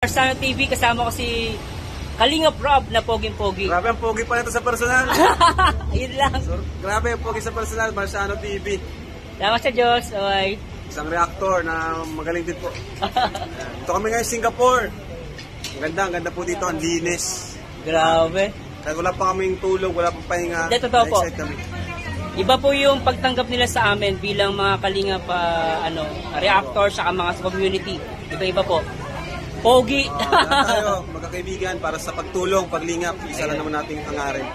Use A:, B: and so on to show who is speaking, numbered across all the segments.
A: Marciano TV, kasama ko si Kalingap Rob na poging-pogi.
B: Grabe ang pogi pa nito sa personal.
A: Yun lang.
B: So, grabe ang pogi sa personal, Marciano TV.
A: Salamat sa Diyos. Okay.
B: Isang reactor na magaling din po. Ito kami ngayon Singapore. Ang ganda po dito, ang linis.
A: Grabe.
B: Kahit wala pa kaming tulog, wala pang pahinga.
A: Totoo po.
B: Kami.
A: Iba po yung pagtanggap nila sa amin bilang mga Kalingap reactor sa mga community. Iba-iba po. Pogi.
B: Tayo, magkakaibigan para sa pagtulong, paglingap. Isa lang naman nating hangarin.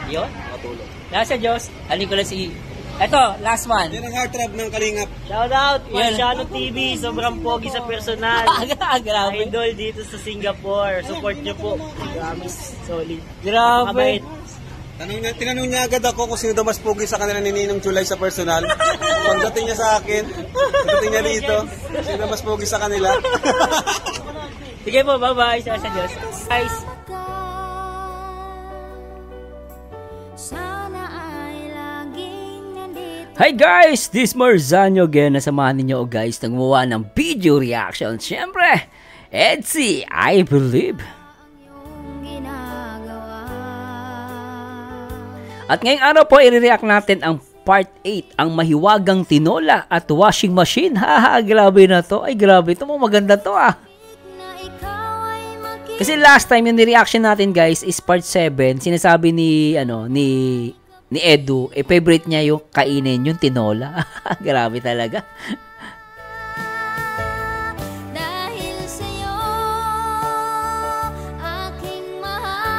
A: Yun.
B: Matulong.
A: Nasa Diyos. Halin ko lang si... Eto, last one.
B: Yan ang heartthrob ng Kalingap.
C: Shoutout, Marciano TV. Sobrang pogi sa personal.
A: Grabe.
C: Idol dito sa Singapore. Support nyo po. Promise. Solid.
A: Grabe.
B: Tinanong niya agad ako kung sino daw mas pogi sa kanila ni Ninong Chulay sa personal. Pagdating niya sa akin, pagdating niya dito, sino mas pogi sa kanila.
A: Sige po, bye-bye. Sa Diyos. Guys. Hi guys! This Marzano again. Nasamahan ninyo guys ng gumawa ng video reaction. Siyempre, Edsy, I Believe. At ngayong araw po, i-react natin ang part 8, ang mahiwagang tinola at washing machine. Haha, grabe na to. Ay, grabe to. Maganda to ah. Kasi last time yung reaction natin guys is part 7. Sinasabi ni Edu, favorite niya yung kainin yung tinola. Grabe talaga.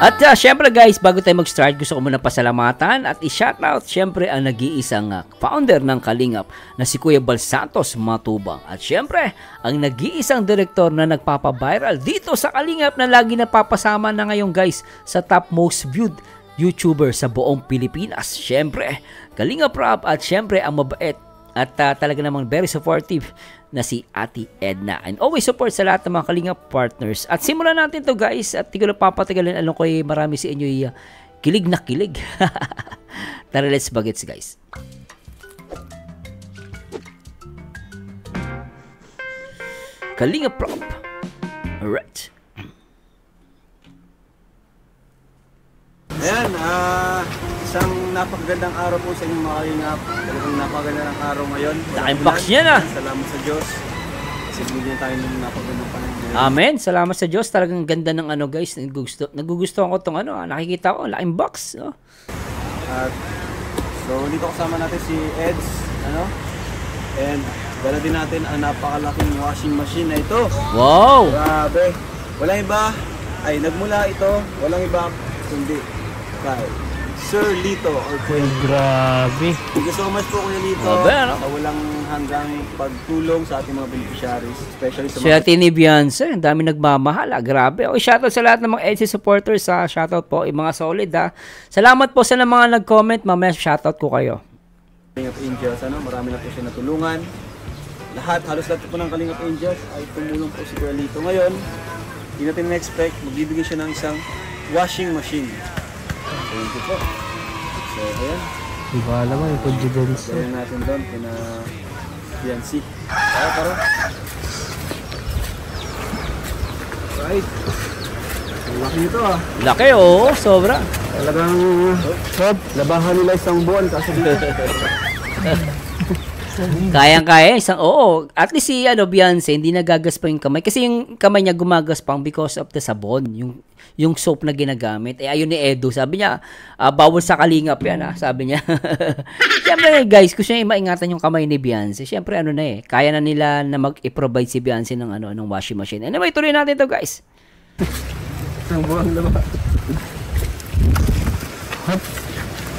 A: At syempre guys, bago tayo mag-start, gusto ko muna pasalamatan at i-shoutout syempre ang nag-iisang founder ng Kalingap na si Kuya Bal Santos Matubang. At syempre, ang nag-iisang direktor na nagpapa-viral dito sa Kalingap na lagi napapasama na ngayon guys sa top most viewed YouTuber sa buong Pilipinas. Syempre, Kalingap Rob at syempre ang mabait at talaga namang very supportive na si Ate Edna. And always support sa lahat ng mga Kalingap partners. At simulan natin to guys at di ko na papatagalin. Alam ko marami si inyo kilig na kilig. Tara, let's bagets guys. Kalingap Rob. Alright.
B: Ayan, isang napakagandang araw po sa inyong mga Kalingap. Talagang napakagandang araw ngayon.
A: Daking box yan ah.
B: Salamat sa Diyos. Kasi binigyan tayo ng napakagandang panahon.
A: Amen. Salamat sa Diyos. Talagang ganda ng guys. Nagugustuhan ko itong nakikita ko. Laking box. Oh.
B: At so dito kasama natin si Eds. And dala din natin ang napakalaking washing machine na ito.
A: Wow!
B: Grabe. Walang iba. Nagmula ito. Walang iba. Kundi kay Sir Lito or Kuya.
A: Grabe.
B: Thank you so much po Kuya Lito sa walang hanggang pagtulong sa ating mga beneficiaries, especially sa mga
A: Ate ni Beyonce, ang dami nagmamahal. Grabe. Shoutout sa lahat ng mga Edsy supporters. Shoutout po, yung mga solid Salamat po sa mga nag-comment. Mamaya shoutout ko kayo.
B: Kalingap Angels, marami na po siya natulungan. Halos lahat po ng Kalingap Angels ay tumulong po si Kuya Lito. Ngayon, hindi natin na-expect, magbibigay siya ng isang washing machine. Thank you po. So, ayan.
C: Diba alam mo yung confidence.
B: Gawin natin doon kina Beyonce. Tara. Right. Ang laki nito
A: Laki sobra.
B: Talagang labahan nila isang buwan kasi dito.
A: Kayang-kaya. At least si Beyonce, hindi nagagaspa yung kamay. Kasi yung kamay niya gumagaspang because of the sabon. Yung soap na ginagamit. Ayun ni Edu. Sabi niya, bawal sa Kalingap yan. Sabi niya. Siyempre guys, gusto niya maingatan yung kamay ni Beyonce. Siyempre kaya na nila na mag-i-provide si Beyonce ng washing machine. Anyway, tuloy natin to guys.
B: Isang buwan na ba?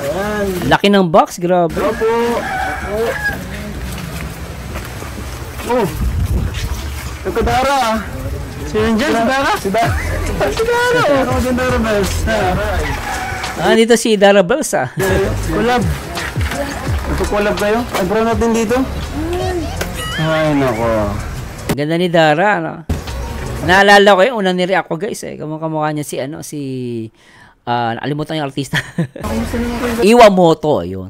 B: Ayan.
A: Laki ng box, grabe.
B: Opo. Oh. Nagkadara Sino dyan? Si Dara? Si Dara. Si Dara. Ako din Dara Bells.
A: Dito si Dara Bells
B: Collab. Nagko-collab kayo? Ay, bro natin dito. Ay, nako.
A: Ganda ni Dara, Naalala ko yung unang nireact ko guys kamukha niya si nakalimutan yung artista. Iwamoto, yun.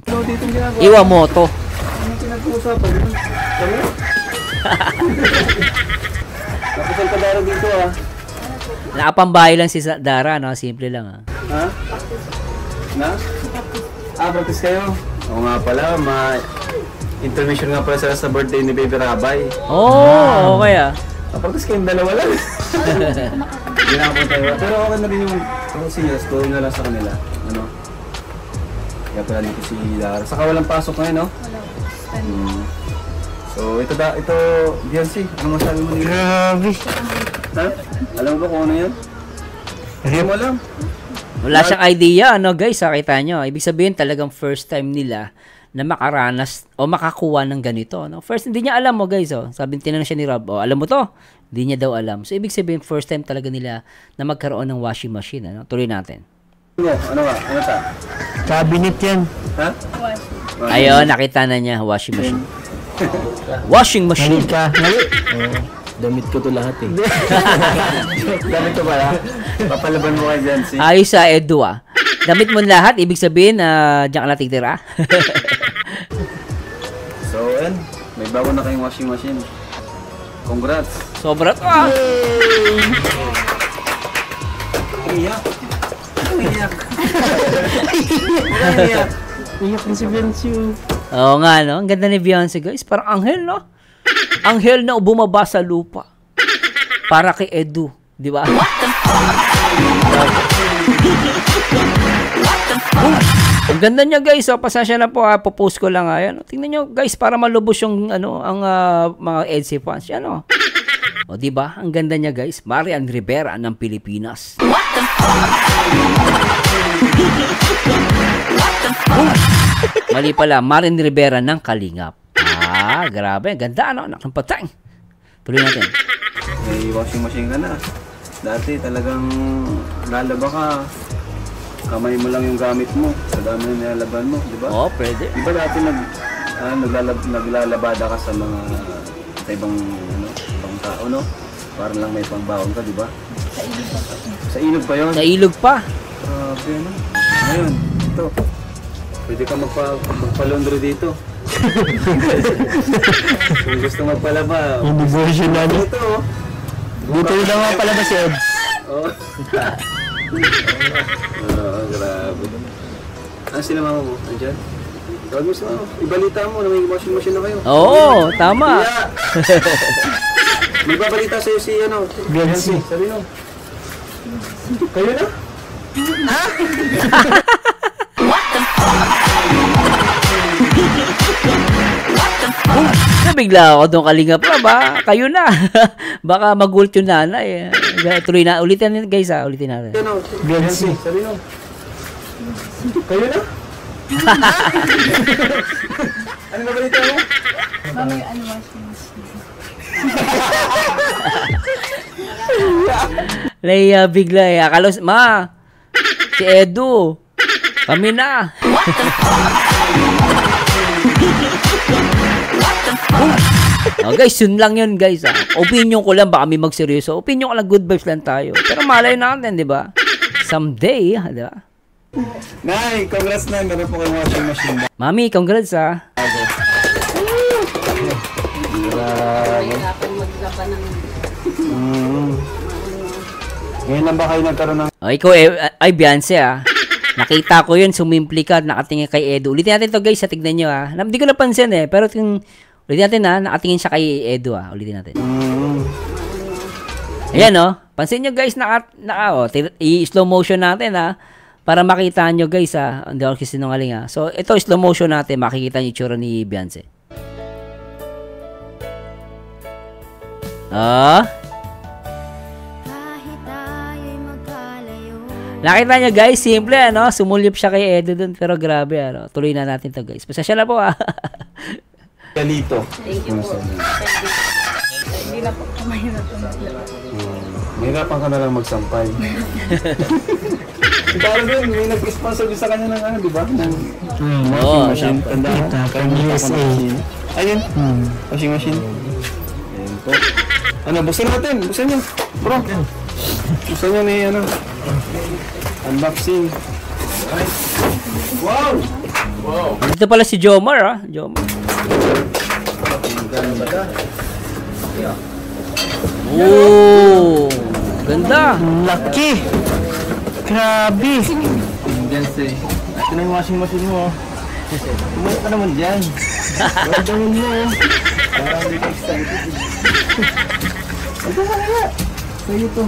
A: Iwamoto.
B: Anong pinag-uusapan? Tapos ang kadaro dito
A: Nakapambahay lang si Dara, no? Simple lang, ha?
B: Ha? Na? Practice kayo? Oo nga pala, intermission nga pala sila sa birthday ni Baby Rabay.
A: Oh, okay, ah.
B: Practice kayong dalawa lang. Hindi na ako tayo. Pero okay na rin yung seniors, tuloy na lang sa kanila. Ano? Kaya pala dito si Dara. Saka walang pasok ngayon, no? So, ito, Biancy, ano masabi mo nila?
C: Grabe.
B: Ha? Alam mo ba kung ano yan? Alam mo lang.
A: Wala siyang idea, ano guys, kita nyo. Ibig sabihin talagang first time nila na makaranas o makakuha ng ganito. No? First, hindi niya alam mo guys. Oh. Sabi, tinanong siya ni Rob, alam mo to? Hindi niya daw alam. So, ibig sabihin, first time talaga nila na magkaroon ng washing machine. Ano? Tuloy natin.
B: Ano ba? Ano ta?
C: Cabinet yan.
B: Ha?
A: Ayun, nakita na niya, washing machine. Washing machine.
C: Malig ka. Damit ko to lahat eh.
B: Damit ko pala. Papalaban mo kay Jancy.
A: Ayos sa Edu, ah. Damit mo lahat, ibig sabihin, diyan ka na titira.
B: So, and may bago na kayong washing machine. Congrats.
A: Sobra to, ah.
B: Iyak. Iyak. Iyak.
C: Iyak na si Bencio.
A: Oo nga, no? Ang ganda ni Beyonce, guys. Parang anghel, no? Anghel na bumaba sa lupa. Para kay Edu. Di ba? Ang ganda niya, guys. Oh, pasensya na po, ha. Popost ko lang, ayan. Tingnan nyo, guys, para malubos yung, ang mga EDSA fans. Yan, oh. O, di ba? Ang ganda niya, guys. Marian Rivera ng Pilipinas. Mali pala, Marian Rivera ng Kalingap. Grabe. Ganda, ano? Nakampatang. Tuloy natin.
B: May washing machine ka na. Dati talagang lalaba ka. Kamay mo lang yung gamit mo. Sa dami na nilalaban mo, di ba?
A: Oo, pwede.
B: Di ba dati naglalabada ka sa mga ibang tao, no? Para lang may pangbaon ka, di ba? Sa ilog pa yun.
A: Sa ilog pa.
B: Grabe, ano? Ngayon, ito. Pwede ka magpa-laundry dito. Kung gusto magpalaba.
C: Hindi version na
B: Ito, oh.
C: Dito na nga pala ba si Ed?
B: Oo. Grabe. Ano sila mama mo? Andyan? Tawag mo sila mama. Ibalita mo na may washing machine na kayo.
A: Oo, tama.
B: Yeah. May babalita sa'yo si
C: Biancy.
B: Sabi mo. Kayo na?
A: Bigla ako doon Kalingap pa ba? Kayo na. Baka magult yung nanay. Tuloy na. Ulitin natin guys, ha. Ulitin natin.
B: Biancy. Sabi mo. Kayo na? Ano na balita mo?
D: Mami, ano washing machine?
A: Leia, bigla eh. Akala, ma, si Edu. Kami na. Oh, guys, yun lang yun, guys. Opinion ko lang, baka may magseryoso. Opinion ko lang, good vibes lang tayo. Pero malay natin, di ba? Someday, di ba?
B: Nay, congrats na. Meron po kayong washing machine.
A: Mami, congrats, ha.
B: Ngayon lang ba kayo nagkaroon ng...
A: Oh, ikaw, ay, Beyonce, ha. Nakita ko yun, sumimple ka, nakatingin kay Edu. Ulitin natin to guys, tignan nyo, ha. Hindi ko napansin, eh. Pero, ulitin natin, ha. Nakatingin siya kay Edu, ha. Ulitin natin. Ayan, oh. Pansin nyo, guys, i-slow motion natin, ha. Para makita nyo, guys, ha. Hindi ako kisinungaling, ha. So, ito, slow motion natin. Makikita nyo yung tsura ni Beyonce. Nakita nyo guys, simple ano, sumulyap siya kay Edu dun, pero grabe ano. Tuloy na natin to guys. Pasensya na po ah.
B: Galito.
D: Thank you po. Hindi na po kamay na po.
B: Mahirapan ka na lang magsampay. Parang din, may nag-sponsor sa kanya ng ano, di ba?
A: Oo,
B: washing machine. Tandaan.
C: From USA.
B: Ayun. Washing machine. Ayun po. Ano, buksan natin. Buksan nyo. Bro. Buksan nyo may ano. Unboxing. Wow! Wow!
A: Dito pala si Jomar ah. Jomar. Oh! Ganda.
C: Laki! Grabe!
B: Beyonce. Ito na yung washing machine mo. Tumayo ka naman dyan. Gawin mo. Parang hindi ka excited. Ito ka na nga. Sa'yo to.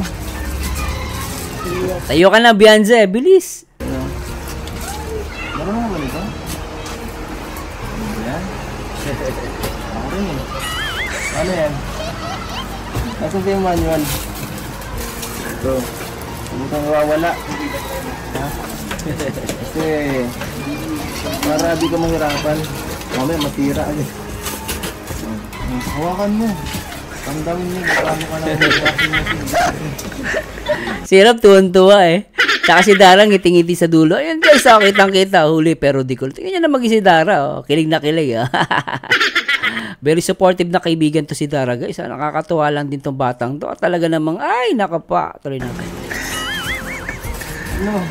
A: Tayo ka na, Beyonce. Bilis.
B: Ano naman ito? Yan. Ako rin eh. Ano yan? Nasaan ba yung manual? Ito. Huwag kang nawawala. Ha? Kasi para di ka mahirapan. Mamaya matira agad. Hawakan mo. Tandawin mo. Paano ka na washing machine.
A: Sirap, tuwan-tuwa eh. Tsaka si Dara ngiti-ngiti sa dulo. Ayun guys, kitang-kita. Huli pero di ko. Tingnan nyo na mag si Dara. Oh. Kilig na kilig. Very supportive na kaibigan to si Dara guys. Nakakatuwa lang din tong batang to. Talaga namang, ay, nakapa. Tuloy natin.
B: No.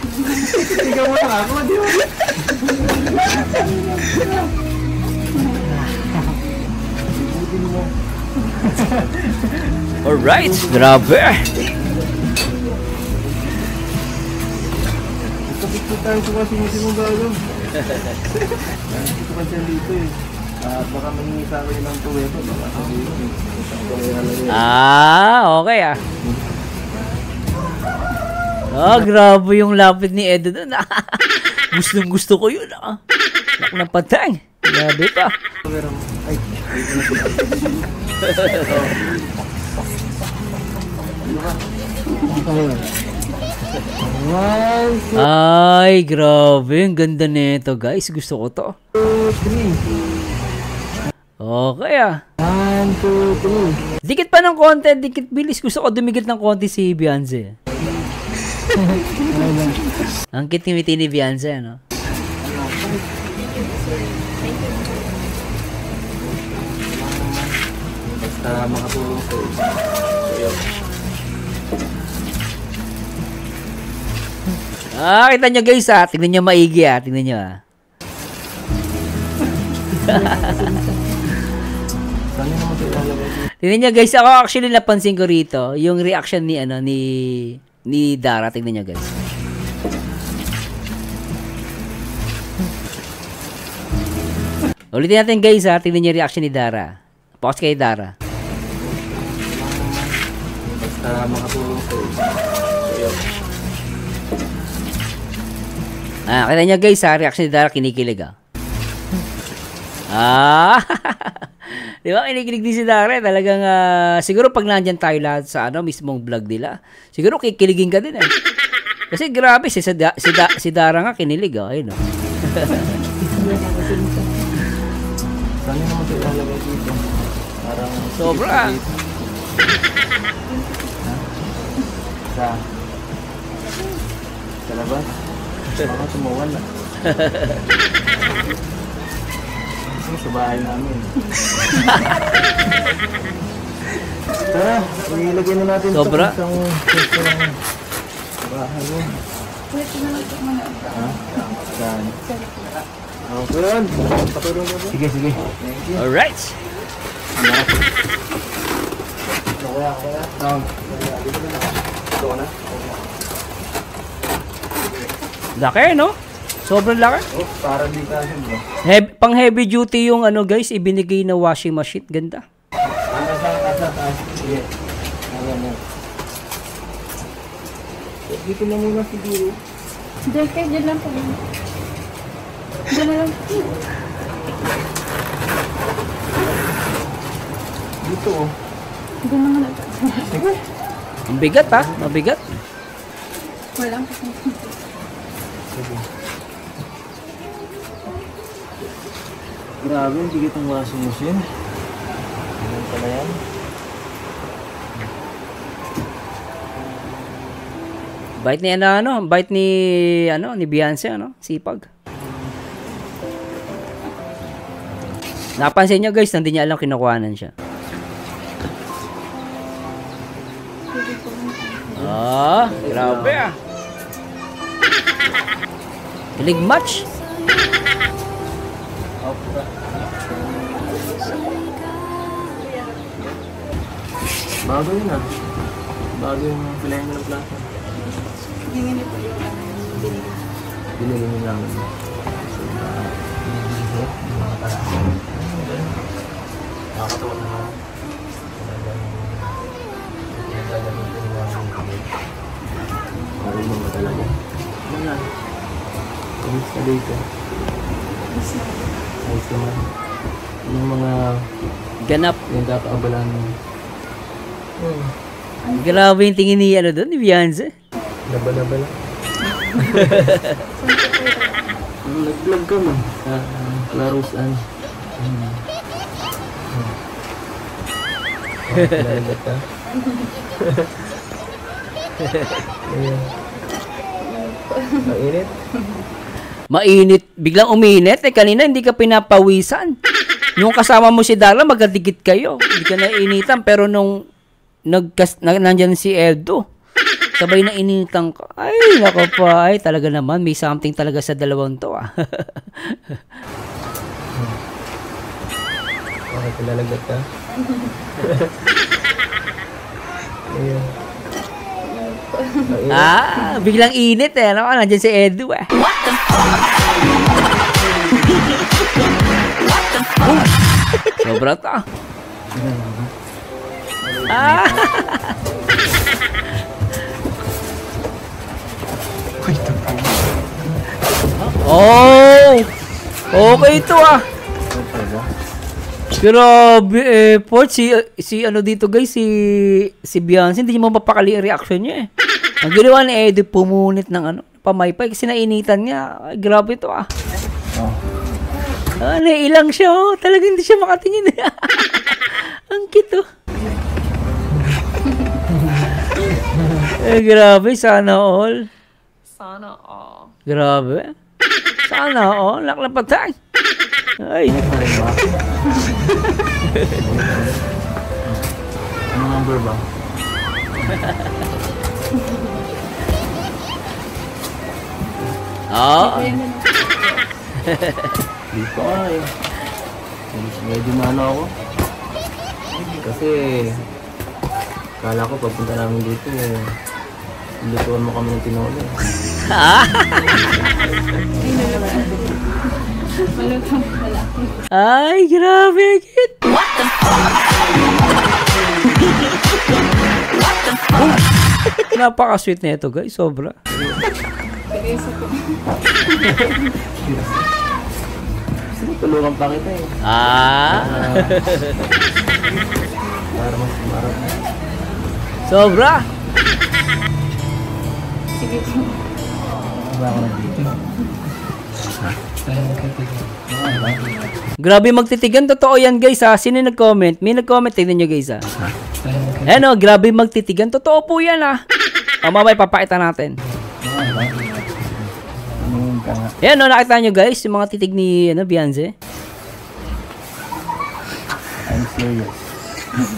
B: Ikaw mo lang ako, di ba?
A: Alright, grabe.
B: Kapit tayo sa washing machine mo bago. Ito pa siya dito eh. Baka mangingi sa akin ng tuweto. Baka sabihin eh.
A: Okay ah. Oh, grabe yung lapit ni Edo doon. Gustong gusto ko yun ah. Lak ng patay. Grabe pa.
B: Ay.
A: Ay, grabe. Ang ganda nito guys. Gusto ko to.
B: 2, 3.
A: Okay ah.
B: 1, 2, 3.
A: Dikit pa ng konti. Dikit bilis. Gusto ko dumikit ng konti si Beyonce. Ang kitimiti ni Beyonce, no?
B: Basta makatulong ko.
A: Kita nyo guys ah. Tingnan nyo maigi ah. Tingnan nyo ah. Tingnan nyo guys. Ako actually napansin ko rito. Yung reaction ni ano ni Dara. Tingnan nyo guys. Ulitin natin guys ha. Tingnan nyo yung reaction ni Dara. Pause kay Dara.
B: Basta makatulong ko.
A: Kita nyo guys ha. Reaction ni Dara. Kinikilig ah. Di ba? Kinikilig din si Dara. Talagang siguro pag nandyan tayo lahat sa mismong vlog nila. Siguro kikiligin ka din eh. Kasi grabe si Dara nga kinilig ah. Ayun oh.
B: Saan naman ito ilalagay dito? Parang
A: Sobra.
B: Sa labas? Baka tumuwan na. Sa bahay namin. Tara, ilagay na natin
A: Sobra.
B: sa bahay mo. Ha? Saan? Okay yun. Patulong mo ba? Sige, sige.
A: Alright.
B: Ito na.
A: Laki no? Sobrang laki.
B: Oh, parang di ka bro.
A: Pang heavy duty yung guys, ibinigay na washing machine. Ganda.
B: Sige. Ayan. Dito na muna siguro.
D: Diyan kayo, diyan lang po. Diyan na lang.
B: Dito oh.
D: Diyan naman na.
B: Sige.
A: Ang bigat ha? Mabigat.
D: Walang kasi.
B: Grabe, ang bigat ng washing machine. Ganun pala yan.
A: Bite ni bite ni Beyonce sipag. Napansin niyo guys, hindi niya alam kinukuhanan siya. Grabe ah. Kilig match.
B: Bago yun ah.
E: bago yung pilayan ng plato.
D: Hingin niyo po yung binili.
E: Binili niyo namin. So, bibihit, yung mga paraan. Nakakatawa naman. Pinagagamitin yung mga mga marunong mo talaga. Wala. Ayos na dito. Ayos naman. Yung mga
A: Ganap.
E: yung kakaabalan mo.
A: Grabe yung tingin ni, ano doon, ni Beyonce.
E: Laba-laba lang. Nag-vlog ka man sa Larusan. Lalagat ka? Ayan. Mainit?
A: Mainit. Biglang uminit. Kanina hindi ka pinapawisan. Yung kasama mo si Darla, magkadikit kayo. Hindi ka nainitan. Pero nung nandyan si Edo, sabay na initan ka. Ay, nako pa. Ay, talaga naman. May something talaga sa dalawang to, ah.
E: Okay, lalagat ka? Ayan. Mainit?
A: Biglang init eh. Ano? Nandyan si Edo, eh. Sobra to. Oh! Okay ito, ah. Grabe, effort. Si ano dito, guys, si Beyonce, hindi mo mapakali ang reaction niya, eh. Ang ginawa ni Edo, pumunit ng ano, pamaypay kasi nainitan niya. Ay, grabe ito, ah. Nailang siya, oh. Talagang hindi siya makatingin. Ang cute, oh. Grabe, sana all.
D: Sana all.
A: Grabe. Sana all. Naklapatay. Ay.
E: Ano number ba? Di pa nga eh. Medyo mano ako. Kasi kala ko pagpunta namin dito lutuan mo kami ng tinola.
A: Ay, grabe. Cute. Napaka-sweet na ito, guys. Sobra.
E: Sige, tulungan pa kita eh. Para mas marap.
A: Sobra.
D: Sige po.
E: Diba ako nandito?
A: Grabe magtitigan. Totoo yan, guys, ha. Sino nag-comment? May nag-comment. Tignan nyo, guys, ha. Ano, grabe magtitigan. Totoo po yan, ha. Mamaya papakita natin. Ayan, no, nakita nyo, guys, yung mga titig ni Beyonce.
E: I'm serious.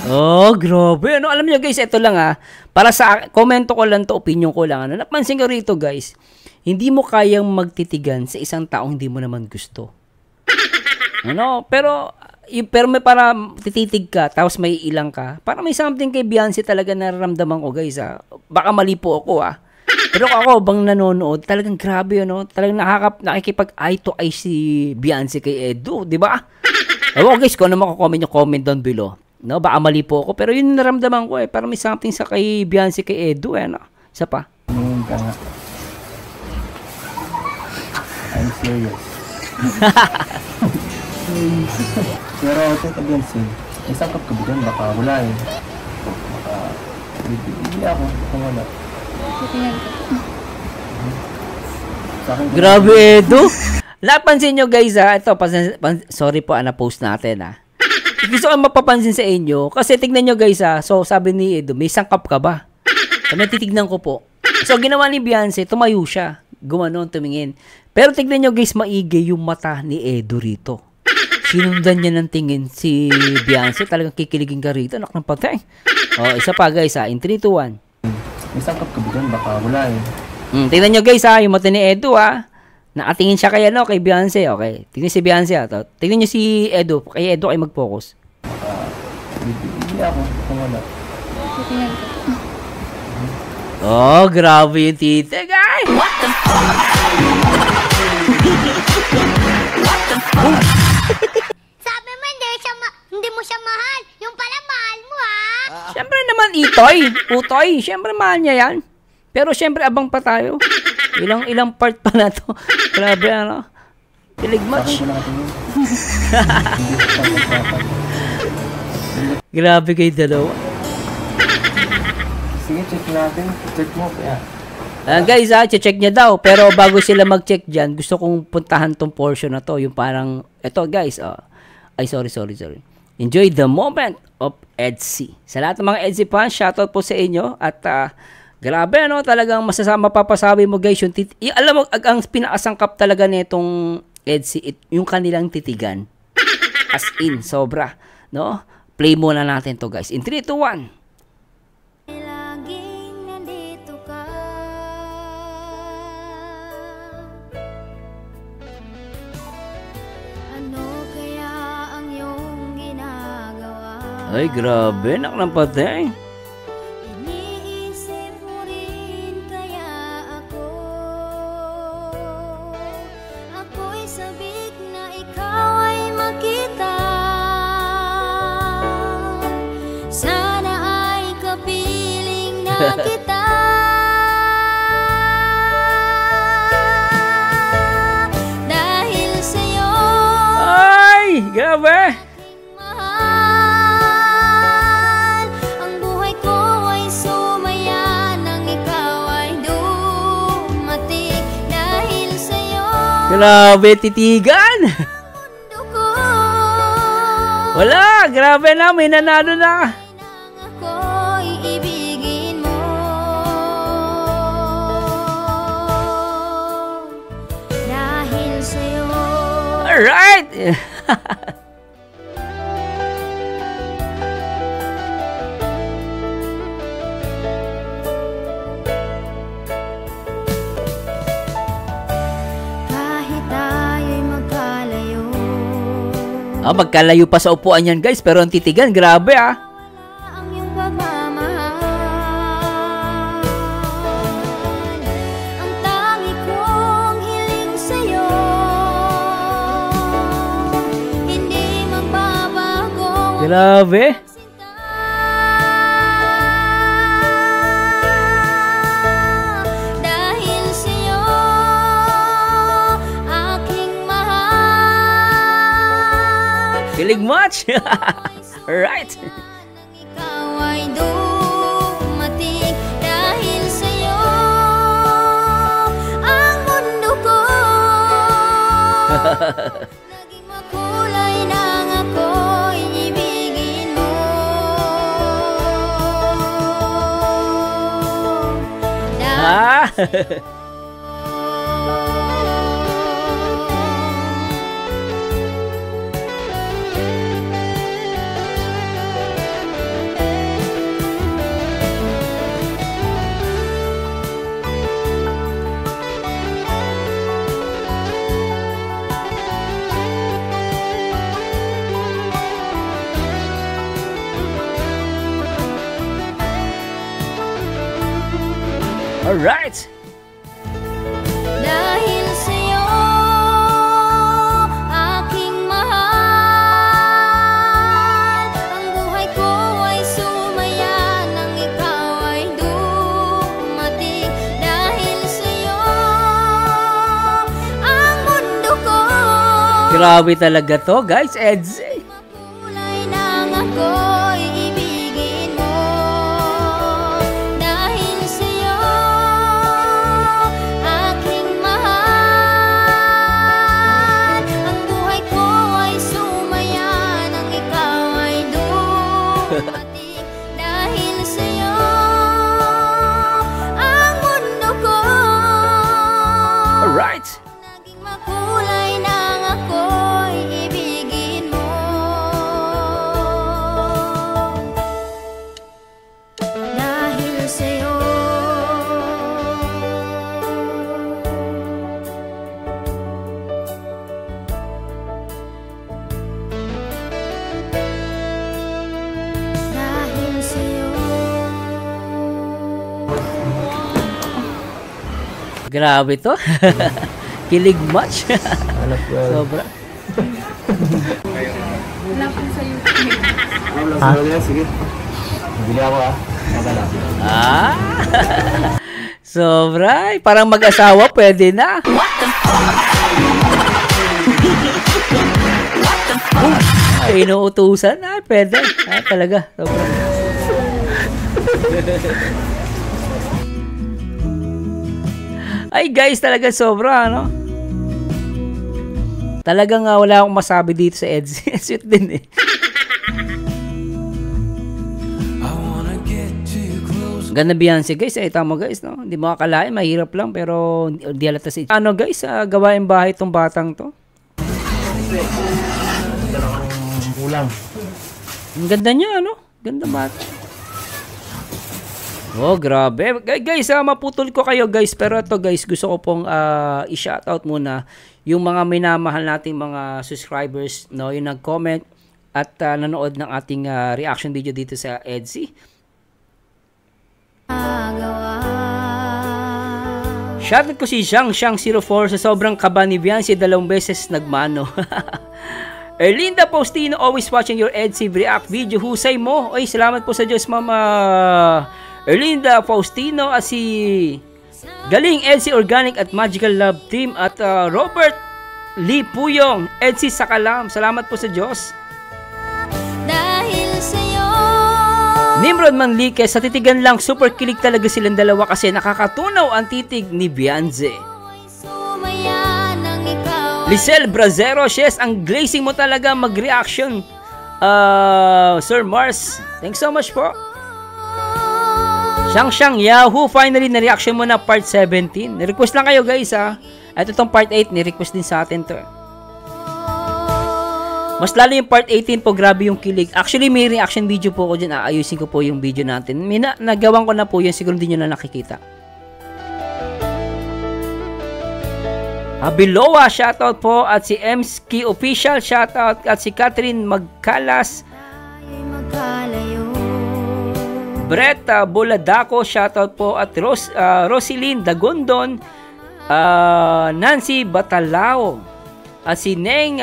A: Oh, grabe. Ano, alam nyo, guys, ito lang, ha. Para sa komento ko lang to, opinion ko lang. Ano, napansin ko rito, guys. Hindi mo kayang magtitigan sa isang taong hindi mo naman gusto. Ano? Pero may para tititig ka, tapos may ilang ka. Para may something kay Beyonce talaga nararamdaman ko, guys, ha. Baka mali po ako, ha. Pero ako, bang nanonood, talagang grabe, ano. Talagang nakikipag eye to eye si Beyonce kay Edo, di ba? Ewan, guys, kung ano makakomment nyo, comment down below. No, baka mali po ako, pero yun naramdaman ko, eh. Para may something sa kay Beyonce kay Edo, eh, no. Isa pa.
E: Ngayon ka nga. I'm serious. Pero Tita Beyonce, isang cup ka ba dyan? Baka wala eh. Baka bibili ako kung wala.
D: Titingnan ko po.
E: Sa akin,
A: Grabe, Edo. Napansin nyo, guys, ha. Ito, sorry po, na-post natin, ha. Gusto ko mapapansin sa inyo. Kasi tignan nyo, guys, ha. So, sabi ni Edo, may sangkap ka ba? Sabi, titignan ko po. So, ginawa ni Beyonce, tumayo siya. Gumanon, tumingin. Pero tignan nyo, guys, maigi yung mata ni Edo rito. Sinundan niya ng tingin si Beyonce. Talagang kikiligin ka rito. Anak ng patay. O, isa pa, guys, ha. In 3, 2, 1.
E: may sangkap ka ba dyan? Baka wala eh.
A: Tingnan nyo, guys, ha. Yung mata ni Edo, ha. Nakatingin siya kay, kay Beyonce. Okay. Tingnan si Beyonce, ha. Tingnan nyo si Edo. Kay Edo kayo mag-focus.
E: Baka bibili ako kung wala.
D: Titingnan ko po.
A: Oh, grabe yung tita, guys.
F: Sabi mo hindi mo siya mahal. Yung pala mahal mo ha.
A: Siyempre naman, Itoy. Utoy. Siyempre, mahal niya yan. Pero siyempre, abang pa tayo. Ilang part pa na to. Grabe, ano. Pilig match. Grabe kayo dalawa.
E: Sige, check natin. Check mo. Yeah.
A: Guys, check niya daw. Pero bago sila mag-check dyan, gusto kong puntahan tong portion na to. Yung parang, eto guys, ay sorry. Enjoy the moment of EDSI. Sa lahat ng mga EDSI fans, shoutout po sa inyo. At grabe, ano, talagang mapapasabi mo guys, alam mo, ang pinakasangkap talaga nitong EDSI, yung kanilang titigan. As in, sobra. No? Play muna natin to guys. In 3, 2, 1.
F: Laging nandito ka. Ano kaya ang iyong ginagawa?
A: Ay, grabe. Naklang patay.
F: Iniisip mo rin kaya ako. Ako'y sabik na ikaw ay makita. Sana ay kapiling na kita. Dahil sa'yo
A: Ay, grabe.
F: mahal, ang buhay ko ay sumaya nang ikaw ay dumating. Dahil sa'yo
A: Grabe, titigan.
F: mundo ko
A: Wala, grabe na. May nanalo na.
F: nang ako'y ibigin mo. Dahil sa'yo
A: Alright.
F: kahit tayo'y magkalayo,
A: Magkalayo pa sa upuan yan guys. Pero ang titigan, grabe
F: ang iyong pagmamahal. Ang tangi kong hiling sa'yo, hindi magbabago
A: Grabe.
F: sinta. Dahil sa'yo, aking mahal.
A: Kilig much. Alright.
F: Nang ikaw ay dumating. Dahil sa'yo, ang mundo ko naging makulay nang ako'y ibigin mo. Dahil
A: Alright.
F: Dahil sa'yo, aking mahal, ang buhay ko ay sumaya nang ikaw ay dumating. Dahil sa'yo, ang mundo ko
A: Grabe talaga to guys. EDSI.
F: makulay nang ako'y ibigin mo. Dahil sa'yo, aking mahal, ang buhay ko ay sumaya nang ikaw ay dumating. Dahil sa'yo, ang mundo ko
A: Alright.
F: naging makulay nang ako'y ibigin mo.
A: Grabe to. Kilig much.
E: Hanap ko.
A: Sobra.
D: Wala po sa YouTube.
E: Sige. Bili ako Magala.
A: Sobra. Parang mag-asawa, pwede na. Ay, inuutusan. Pwede. Talaga. Sobra. Ay, guys, talaga sobra, no? Talagang wala akong masabi dito sa Edsy. Sweet din eh. Ganda Beyonce guys, tama guys, no? Hindi mo akalain, mahirap lang pero di halata si ano guys, gawain bahay tong batang to.
E: Kulang.
A: Ang ganda niya, ano? Ganda bata. Oh, grabe. Guys, maputol ko kayo guys, pero ito guys, gusto ko pong i-shoutout muna yung mga minamahal nating mga subscribers, no, yung nag-comment at nanood ng ating reaction video dito sa Edsy. Shoutout ko si Xiang04 sa sobrang kaba ni Beyonce, 2 beses nagmano. Erlinda Faustino, always watching your Edsy react video. Husay mo. Oy, salamat po sa Diyos, Mama Erlinda Faustino at si Galing Edsy Organic at Magical Love Team at Robert Lee Puyong, Edsy Sakalam. Salamat po sa Diyos. Nimrod Manlique, sa titigan lang, super kilig talaga silang dalawa kasi nakakatunaw ang titig ni Beyonce. Lisel Brazero, yes, ang glazing mo talaga mag-reaction. Sir Mars, thanks so much po. Shang Yahoo, finally na-reaction mo na part 17. Ni-request lang kayo guys ha. At itong part 8, ni-request din sa atin to. Mas lalo yung part 18 po, grabe yung kilig. Actually, may reaction video po ko dyan. Aayusin ko po yung video natin. Nagawan ko na po yun. Siguro hindi nyo na nakikita. Biloa, shoutout po. At si MSK Official, shoutout. At si Catherine Magkalas. Brett Boladako, shoutout po. At Rosilyn Dagondon. Nancy Batalao. At si Neng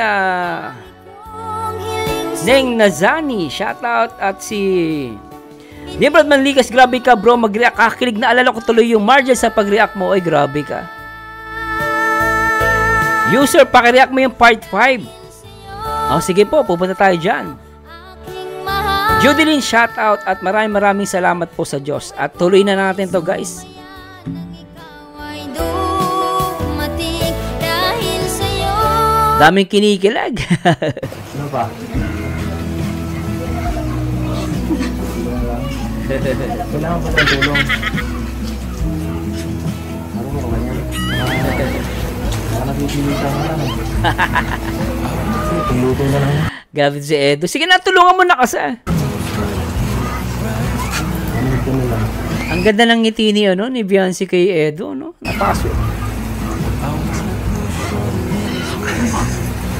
A: Nazani, shoutout. At si Nimrod Manlikas, grabe ka bro, mag-react, kakilig. Naalala ko tuloy yung Margel sa pag-react mo. Ay, grabe ka. User, pakireact mo yung part 5. Sige po, pupunta tayo dyan. Judeline, shoutout. At maraming salamat po sa Diyos. At tuloy na natin to guys. Daming kinikilag.
E: Ano pa? Kailangan ko ng tulong. Ano mo ba yan? Nakapipilitan mo lang. Tuluto na lang.
A: Grabe si Edo. Sige na, tulungan mo na kasi. Ang ganda ng ngiti ni Beyonce kay Edo, no? Napakaswit.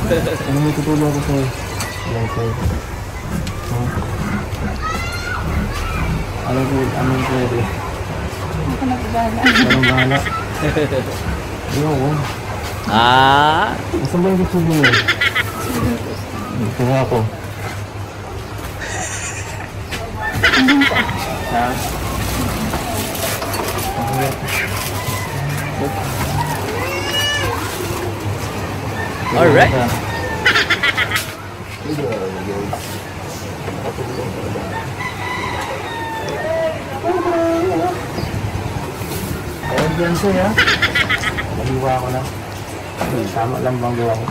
E: Ano mo tutulong ko sa'yo? Anong pwede?
D: Ako na pagbahala.
E: Anong bahala? Ayoko. Saan ba yung gusto mo? Gusto nga ako. Ha?
A: Alright.
E: Ayun dyan siya, Naliwa ko na. Tama lang bang gawa ko?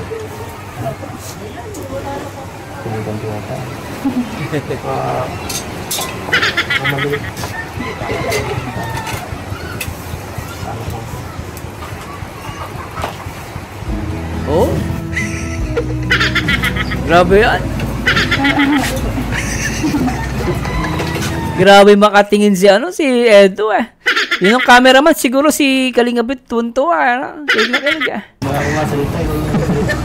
E: Tinigang tuwata. Mabilis.
A: Oh? Grabe yan. Grabe makatingin si Edo eh. Yun ang cameraman, siguro si Kalingabit tuntua. Kilig na kilig ah.
E: Mga masalita, ikaw yung masalita.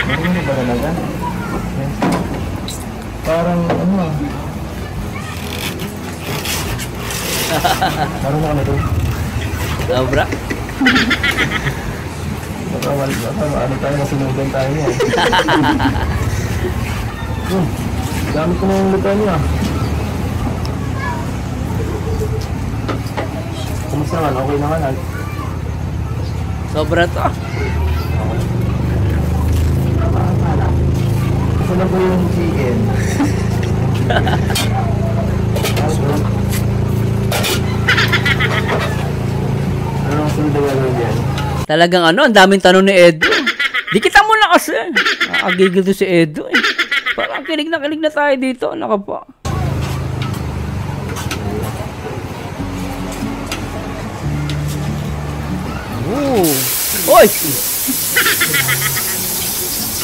E: Ano ba talaga? Parang Parang na kami doon.
A: Sobra.
E: Baka ano tayo, masunugan tayo niya. Dami ko na yung lupa niya. Kumusta naman? Okay naman.
A: Sobra to.
E: Gusto na po yung chicken. Ano ang sunod na gagawin yan?
A: Talagang ano, ang daming tanong ni Edo. Di kita muna kasi. Nakagigil to si Edo eh. Parang kilig na tayo dito. Naka pa. Ooh. Oy!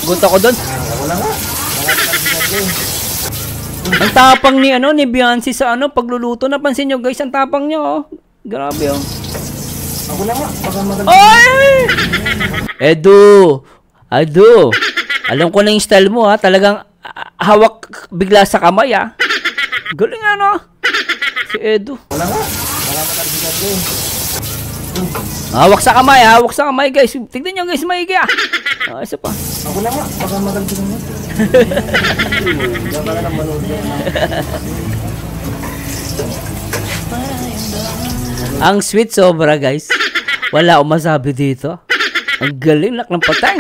A: Gusto ko doon. Ang tapang ni ano ni Beyonce sa ano pagluluto. Napansin nyo guys, ang tapang niya oh. Grabe oh.
E: Ako na nga. Baka maganda.
A: Oy! Edu! Alam ko na yung style mo ha. Talagang hawak bigla sa kamay ha. Galing ano. Si Edu.
E: Wala nga. Baka maganda din.
A: Hawak sa kamay guys. Tignan nyo guys, maigi ah. Isa pa.
E: Ako na nga. Baka maganda din. Baka na manood yan.
A: Ang sweet sobra guys. Wala akong masabi dito. Ang galing nak ng patay.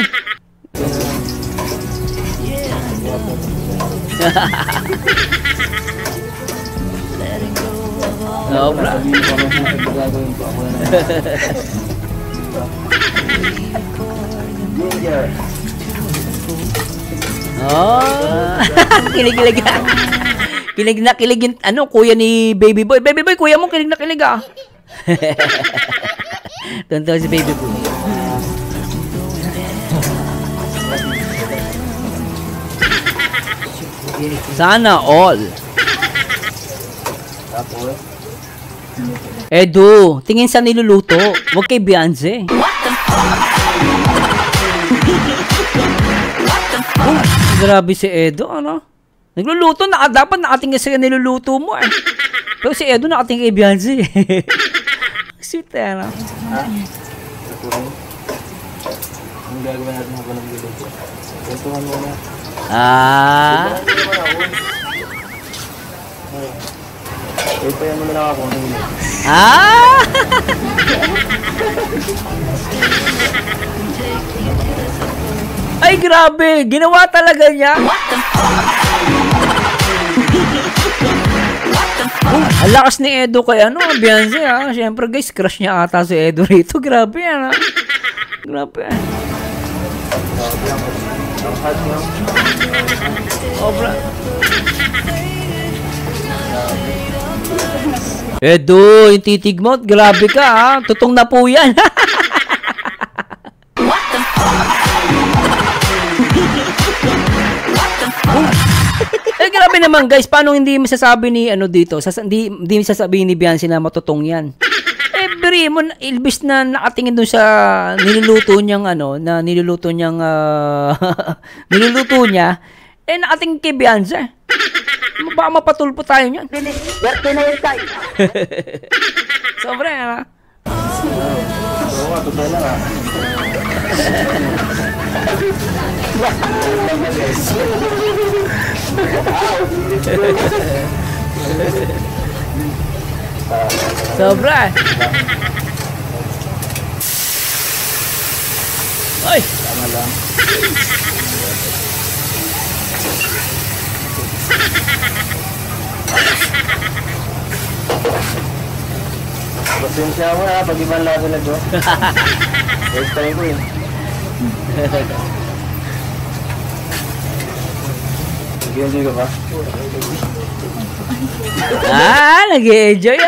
A: Sobra. Oh. Kilig. Kilig na kilig ano kuya ni Baby Boy. Baby Boy, kuya mo kilig na kilig ah. Tonto si Baby Boy. Sana all. Edu, tingin sa niluluto. Huwag kay Beyonce. Grabe si Edu, ano? Nagluluto, dapat nakatingin sa niluluto mo eh. Pero si Edu nakatingin kay Beyonce. Sweet eh, ano?
E: Ha? Ang gagawin natin habang nagluluto. Kwentuhan mo na. Ito yan muna ako.
A: Ay, grabe! Ginawa talaga niya! Ang lakas ni Edo kay ano, Beyonce ha. Siyempre guys, crush niya ata si Edo rito. Grabe yan ha. Grabe. Obra. Edo, yung titig mo, grabe ka ha. Tutong na po yan. Eh, grabe naman guys, paano hindi masasabi ni ano dito? Hindi masasabihin ni Beyonce na matutong yan. Eh, beri mo, ilbis na nakatingin dun sa niluluto niyang ano, na niluluto niyang, niluluto niya, eh, nakatingin kay Beyonce. Baka mapatulpo tayo niyan. Sobra yan ha.
E: Oo nga, totoo lang ha.
A: Sobra. Ay!
E: Tama lang. Pasensya mo na, pag ibang lado na doon. First time ko yun. Nag-enjoy ka ba?
A: Nag-enjoy.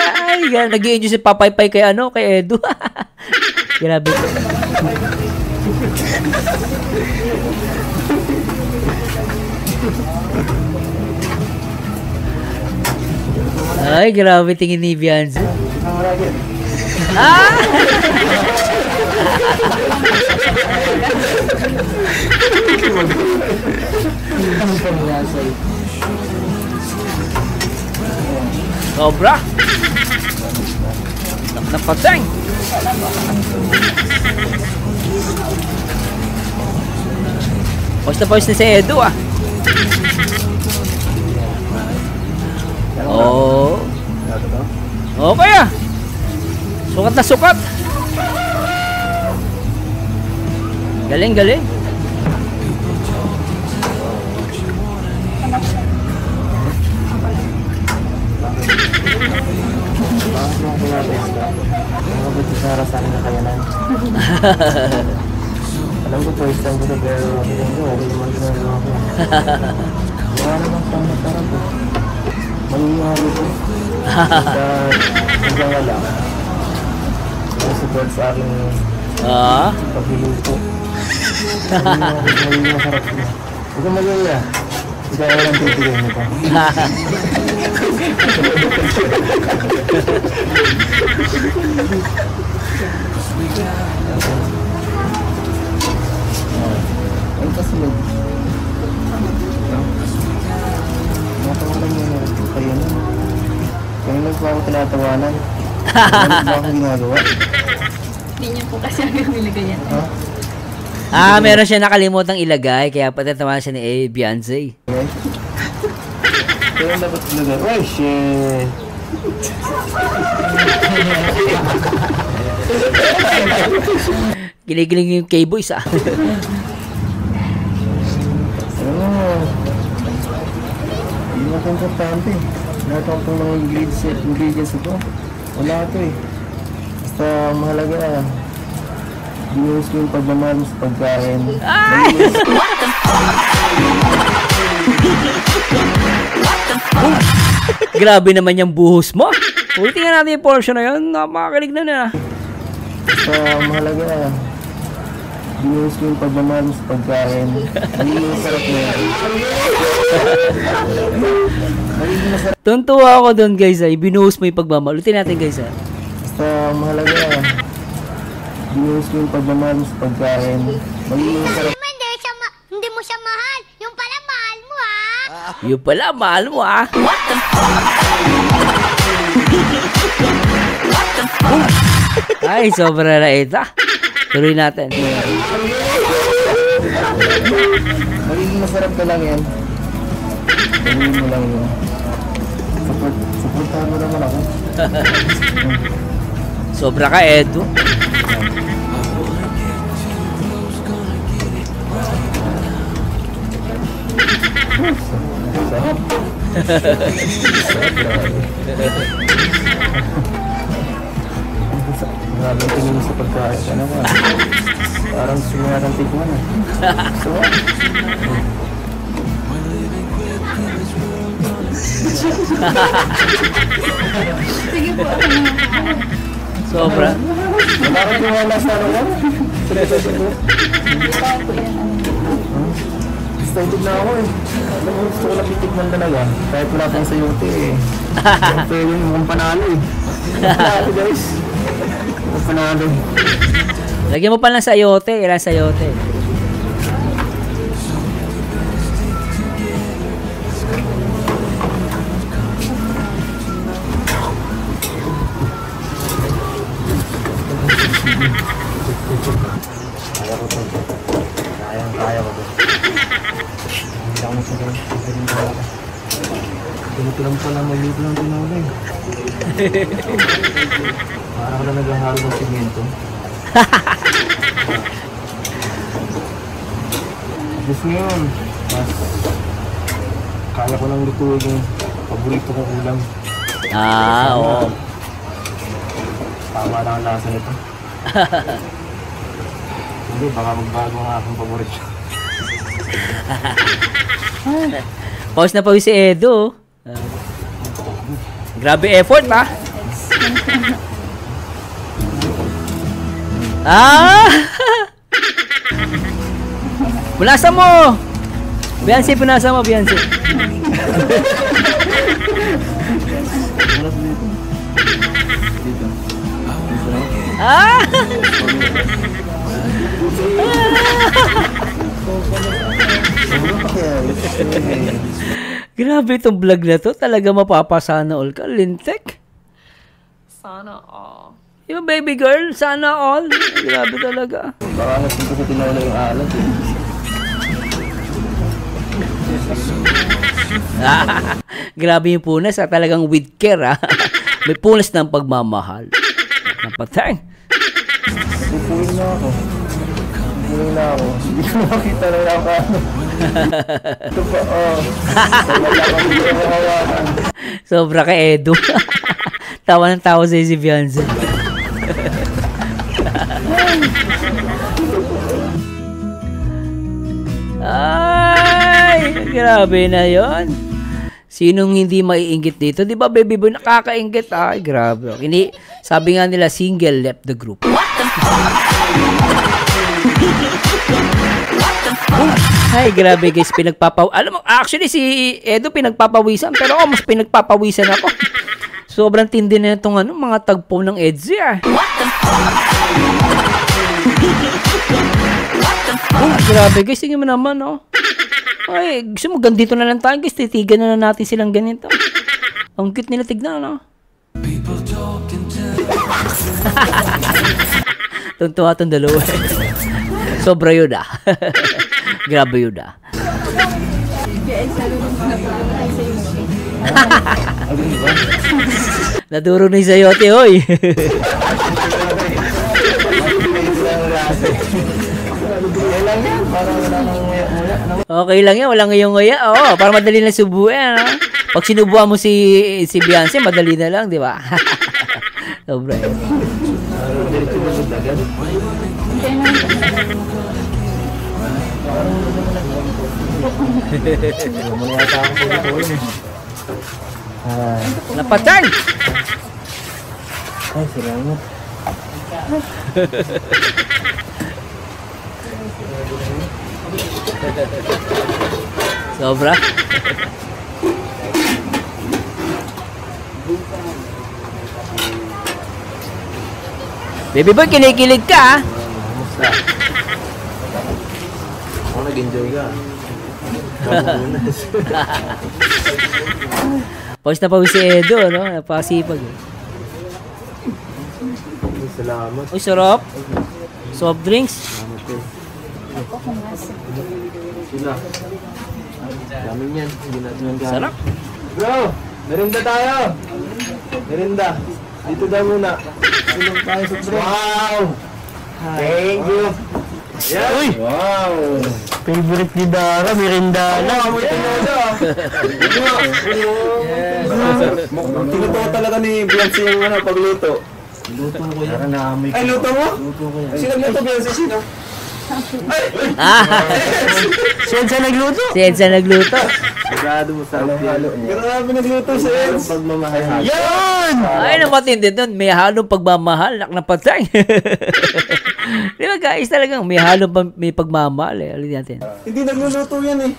A: Nag-enjoy si Papaypay kay ano, kay Edu. Grabe ko. Ay, grabe tingin ni Beyonce. Sobra. Napateng! Pawis na si Edo ah. Oh. Okay ah. Sukat na sukat. Galing.
E: Sara sa akin na kayanan. Alam ko first time ko na pero okay naman ginagawa ko. Wala naman pang natarap ko. Mangyayari ko. Hanggang wala. Support sa aking pagluluto. Magiging masarap ko. Huwag kang mag-alala. Ikaw ay walang titigayin mo pa. Ay kasunod. Natawanan niya na kayo na. Kaya lang po ako tinatawanan. Ano ba akong ginagawa?
D: Hindi niyo po kasi ang nilagay yan.
A: Meron siya nakalimutang ilagay, kaya patatawa siya ni Beyonce.
E: Kaya dapat ilagay. Oh shit!
A: Giling-giling yung K-Boys ah.
E: Hindi na ito importante. Lahat ang mga ingredients ito. Wala ito eh. Basta mahalaga binuhos ko yung pagmamahal sa pagkain.
A: Grabe naman yung buhos mo. Tingnan natin yung portion na yun. Makakilig na na.
E: Basta mahalaga binuhos ko yung pagmamahal sa pagkain. Magiging masarap na yan. Magiging masarap.
A: Tuntua ako doon guys ah. Binuhos mo yung pagmamahal. Ulitin natin guys ah.
E: Basta mahalaga binuhos ko yung pagmamahal sa pagkain. Magiging masarap.
F: Hindi mo siya mahal. Yung pala mahal mo ha.
A: Yung pala, mahal mo ah. Ay, sobra na ito. Tuloy natin.
E: Magiging masarap ka lang yan. Magiging mo lang yun. Supportahan mo naman ako.
A: Sobra ka, Edo.
E: Sarap. Maraming tingin sa pagkain. Ano ba? Parang sumarang tigman eh. Sarap.
D: Sige po.
A: Sobra.
E: Wala kang tiwala sa ano yan?
D: Hindi pa po yan.
E: Excited na ako eh. Alam mo, gusto ko lang titigman talaga. Kahit wala pang sayote eh. Siyempre yun, mukhang panalo eh. Panalo guys. Mukhang panalo.
A: Lagyan mo pa lang sayote. Ilan sayote?
E: Kaya ko to. Kaya ko to. Hindi ako masagal. Ganito lang pala maluto ng tinola eh. Parang ka na naghahalo ng simento. Just ngayon, mas kaya ko nang lutuin yung paborito kong ulam.
A: Oo.
E: Tama na ang lasa nito. Hindi, baka magbago ang aking paborito.
A: Pause na pause si Edo. Grabe effort ha. Punasa mo! Beyonce, punasa mo, Beyonce. Grabe itong vlog na to. Talaga mapapasana all ka. Lintek.
D: Sana all.
A: Yung baby girl, sana all. Grabe talaga.
E: Baka natin ko sa tinola yung alat eh.
A: Grabe yung punas, talagang with care, ha. May punas ng pagmamahal. Napatay.
E: Pupuin na ako. Pupuin na ako. Hindi ko makita na lang ako. Ito pa, oh. Wala kang hindi ko makawakan.
A: Sobra ka, Edo. Tawa ng tawa sa'yo si Beyonce. Ay, grabe na yon. Sinong hindi maiinggit dito? Di ba, baby boy, nakakainggit? Ay, grabe. Sabi nga nila, single left the group. Ay, grabe guys, alam mo, actually si Edo pinagpapawisan, pero mas pinagpapawisan ako. Sobrang tindi na itong mga tagpo ng Edzy, ah. Grabe guys, tingin mo naman, oh. Ay, gusto mo, ganito na lang tayo guys, titigan na natin silang ganito. Ang cute nila tignan, no? Tuntua itong dalawa. Sobra yun, ah. Grabe yun, ah. Naduro na yung sayote, hoy. Okay lang yan, walang ngayong ngaya. Oo, para madali na subuin, no? Pag sinubuan mo si Beyonce, madali na lang, di ba? Sobra yun. Napatay!
E: Ay, salamat.
A: Sobra. Baby boy, kinikilig ka, ah.
E: Kamusta? Ako nag-enjoy ka.
A: Pawis na pawis si Edo, no? Napakasipag, eh.
E: Salamat.
A: Uy, sarap. Soft drinks.
E: Salamat ko. Sila. Dami yan. Hindi natin yung gano'n.
A: Sarap.
E: Bro, merinda tayo. Merinda. Dito daw muna. Tulong tayo sa bro. Wow! Thank you. Yeah. Uy! Wow!
A: Favorite ni Dara, merendala.
B: Tinutuwa talaga ni Beyonce yung pagluto.
E: Luto ko yan.
B: Ay, luto mo?
E: Luto ko yan.
B: Sino nagluto, Beyonce? Sino?
A: Si Edsa nagluto? Si Edsa nagluto.
E: Sigado mo sa halo niya.
B: Grabe nagluto sa Eds.
E: Pagmamahal.
A: Yun! Ay, napatindi doon. May halong pagmamahal. Napatay. Di ba guys, talagang may halong may pagmamahal, eh. Ulit natin.
B: Hindi nagluluto yan eh.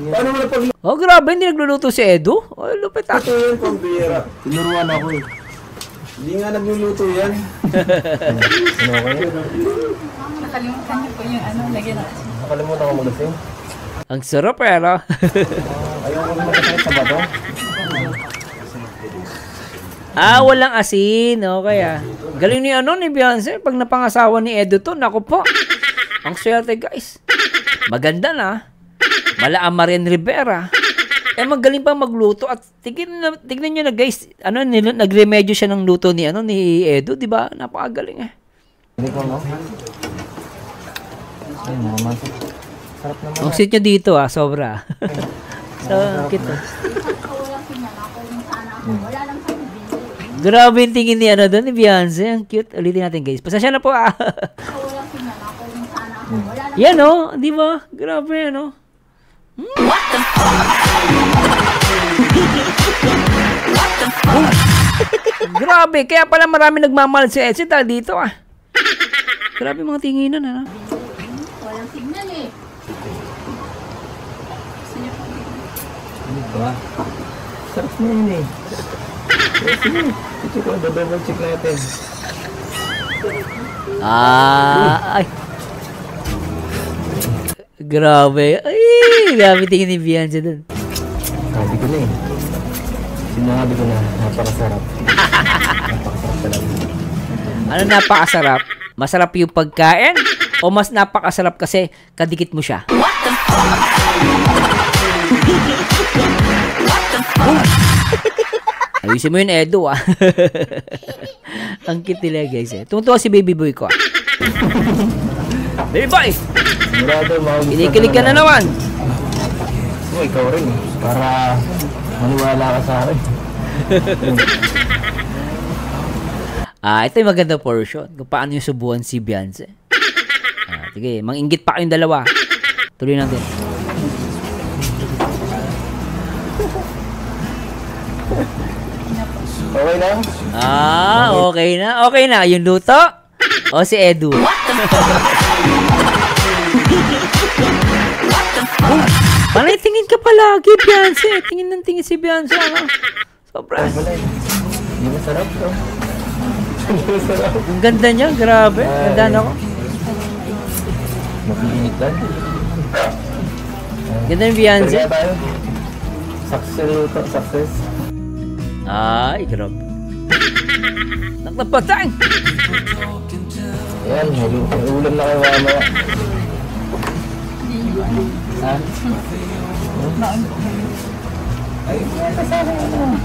B: Paano mo napagluto
A: Oh, grabe. Hindi nagluluto si Edo. Oh, lupit, ah.
B: yan, pambira?
E: Tinuruan ako eh.
B: Hindi nga nagluluto yan.
E: Ano kayo?
D: Nakalimutan niyo po yung lagyan natin.
E: Nakalimutan ko magasing.
A: Ang sarap, eh, no?
E: Ayaw ko naman kasakit sa bato.
A: Walang asin. Okay, ah. Galing ni Beyonce. Pag napangasawa ni Edo to, naku po. Ang swerte, guys. Maganda na. Mala Marian Rivera. Magaling pa magluto at tignan niyo na guys, nagremedyo siya ng luto ni Edo, 'di ba? Napakagaling, eh.
E: Hindi ko no. Ay, mamasok. Sarap naman.
A: Ang sweet niya dito, ah, sobra. So, kita. Grabe yung tingin ni doon ni Beyonce. Ang cute. Ulitin natin, guys. Pasensya na po, ah. Yan, oh. Di ba? Grabe, ano. Grabe. Kaya pala marami nagmamahal si Edson dito, ah. Grabe mga tinginan, ano.
D: Walang signal eh.
E: Ano ba? Sarap na yun eh. Sige, check ko. Double check natin.
A: Ay. Grabe. Ay, grabe tingin ni Beyonce dun.
E: Sabi ko na eh. Sinabi ko na, napakasarap. Napakasarap talaga.
A: Ano napakasarap? Masarap yung pagkain? O mas napakasarap kasi kadikit mo siya? Ayusin mo yun, Edo, ah. Ang cute nila, guys, eh. Tungtuwa si baby boy ko, ah. Baby boy! Kinikilig ka na naman.
E: Oh, ikaw rin. Para maniwala ka sa akin.
A: Ito yung maganda portion. Kung paano yung subuhan si Beyonce. Sige, manginggit pa kayong dalawa. Tuloy natin.
E: Okay lang?
A: Okay na. Okay na. Yung luto? O si Edu? Panay tingin ka palagi, Beyonce. Tingin ng tingin si Beyonce. Ano? Sobra.
E: Hindi masarap to.
A: Ang ganda niya. Grabe. Ganda na ako.
E: Mapiinit lang.
A: Ganda ni Beyonce.
E: Kaya tayo. Success luto. Success.
A: Ay, grabe. Nagtapatang!
E: Ayan, may ulam na kayo mamaya. Ha? Ay, kasama na.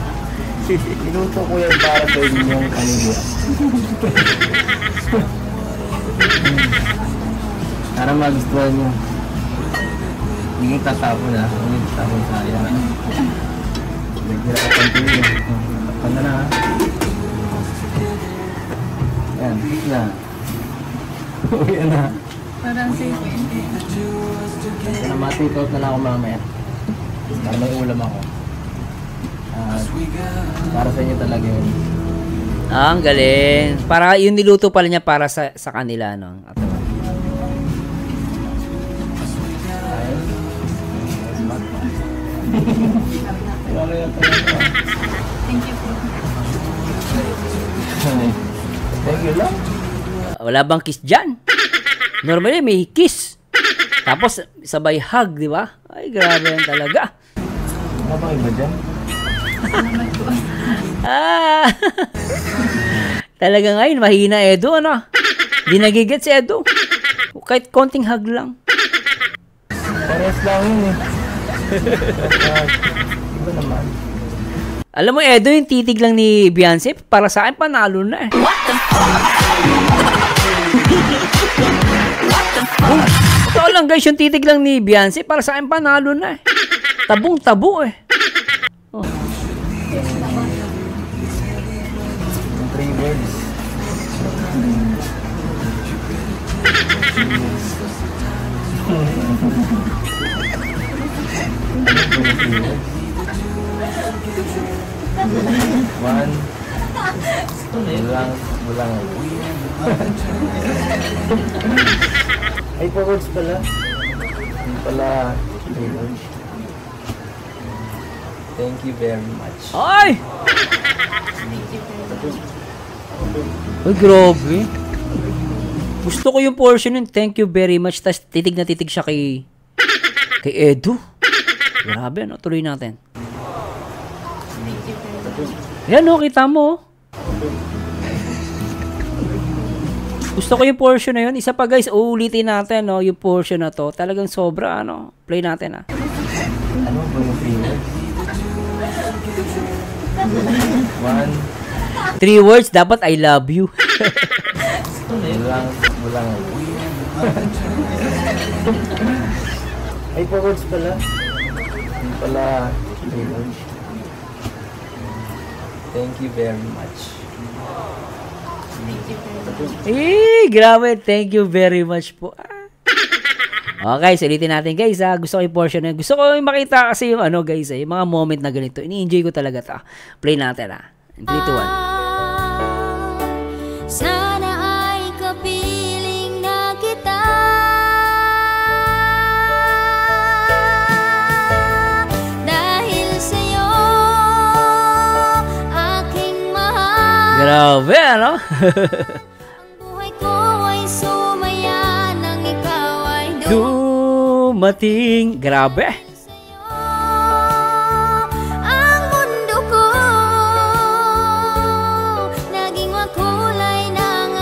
E: Inuto ko yan para sa inyong kanila. Para magustuhan nyo. Hindi tatapon na. Hindi tatapon sa ayan. Nagira ka pang tuloy. Takpan na na, ha? Ayan, na. Uwi na.
D: Parang safe eh.
E: Kaya ma-take out na lang ako mamaya. Para may ulam ako. Para sa inyo talaga yun.
A: Ang galing. Para yung niluto pala niya para sa kanila, no?
D: Thank you po.
E: Thank you lang.
A: Wala bang kiss dyan? Normally, may kiss. Tapos, sabay hug, di ba? Ay, grabe yan talaga.
E: Ano ba iba dyan?
A: Talaga ngayon, mahina Edo, ano? Di nagigit si Edo. Kahit konting hug lang.
E: Parehas lang yun eh. Iba naman.
A: Alam mo, Edo, yung titig lang ni Beyonce, para sa akin, panalo na eh. Ito lang guys, yung titig lang ni Beyonce, para sa akin, panalo na eh. Tabong-tabo eh. Oh.
E: 3 words. One. Bulang. Ay, 4 words pala. Hindi pala 3 words. Thank you very much.
A: Ay! Ay, grabe. Gusto ko yung portion yun. Thank you very much. Tapos titig na titig siya kay Edu. Grabe, ano? Tuloy natin. Yan, no? Kita mo. Gusto ko yung portion na yun. Isa pa guys, uulitin natin, no? Yung portion na to. Talagang sobra, ano? Play natin, ah.
E: Ano ba yung 3 words? 1.
A: 3 words, dapat I love you.
E: Bulang. Ay, 4 words pala. Hindi pala 3 words. Thank you very much.
A: Grabe. Thank you very much po. Okay, so ulitin natin guys, ha. Gusto ko yung portion na. Gusto ko yung makita kasi yung ano guys, yung mga moment na ganito. Ini-enjoy ko talaga to. Play natin, ha. 3, 2, 1.
F: Sana ay kapiling na kita. Dahil sa'yo, aking mahal.
A: Grabe, ano?
F: Ang buhay ko ay sumaya nang ikaw ay
A: Dumating. Grabe.
F: sa'yo. Ang mundo ko naging makulay ng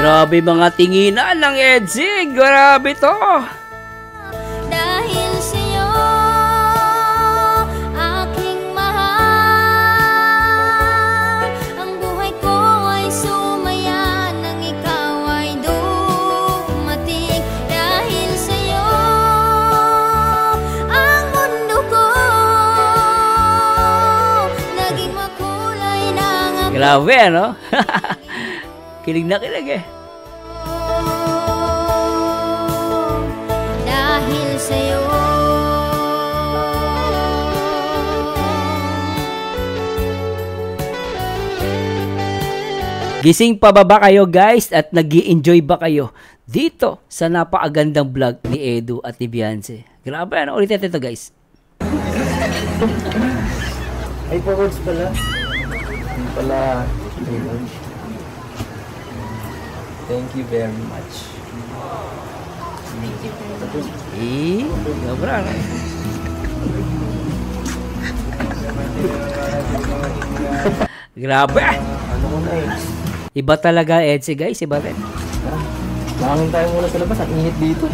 A: Grabe mga tinginan ng Edsy. Grabe to.
F: Dahil sa'yo, aking mahal, ang buhay ko ay sumaya nang ikaw ay dumating. Dahil sa'yo, ang mundo ko naging makulay ng
A: Grabe, ano? Kilig na kilig eh.
F: dahil sa'yo.
A: Gising pa ba kayo guys at nag-i-enjoy ba kayo dito sa napakagandang vlog ni Edu at ni Beyonce? Grabe, ano? Ulit natin ito guys.
E: Ay, forwards pala. Yung pala. Thank you very much.
A: Sobra. Grabe.
E: Ano ko na eh.
A: Iba talaga Edsy guys, iba rin.
E: Langin tayo muna sa labas. Ang init dito.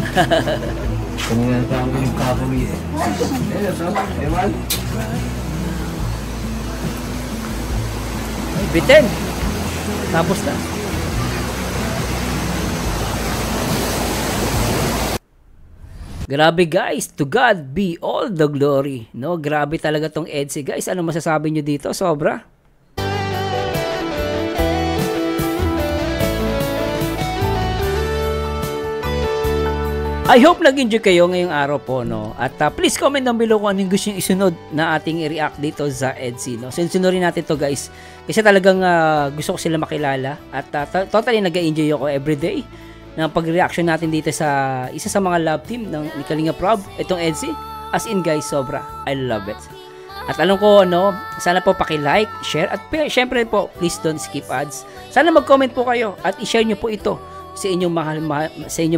E: Kanina na tayo magkakawi eh. Ewan.
A: Bitin. Tapos na. Grabe guys, to God be all the glory. No, grabe talaga tong Edsy guys. Ano masasabi nyo dito? Sobra. I hope nag-enjoy kayo ngayong araw po, no? At please comment down below kung anong gusto nyo isunod na ating i-react dito sa Edsy, no? Sinusunurin natin to guys. Kasi talagang gusto ko sila makilala. At totally nag-enjoy ako everyday ng pag-reaction natin dito sa isa sa mga love team ng ni Kalingap Rob, itong Edsy. As in guys, sobra. I love it. At alam ko, no, sana po paki-like, share, at syempre po, please don't skip ads. Sana mag-comment po kayo at i-share nyo po ito sa inyong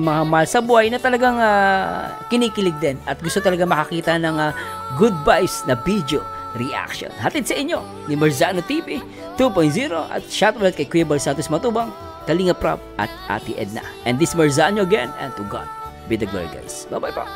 A: mga mahal sa buhay na talagang kinikilig din at gusto talaga makakita ng good vibes na video reaction. Hatid sa inyo ni Marzano TV 2.0 at shoutout kay Kuya Bal Santos Matubang, Kalingap Rob at Ate Edna. And this Marzano again, and to God be the glory guys. Bye bye po.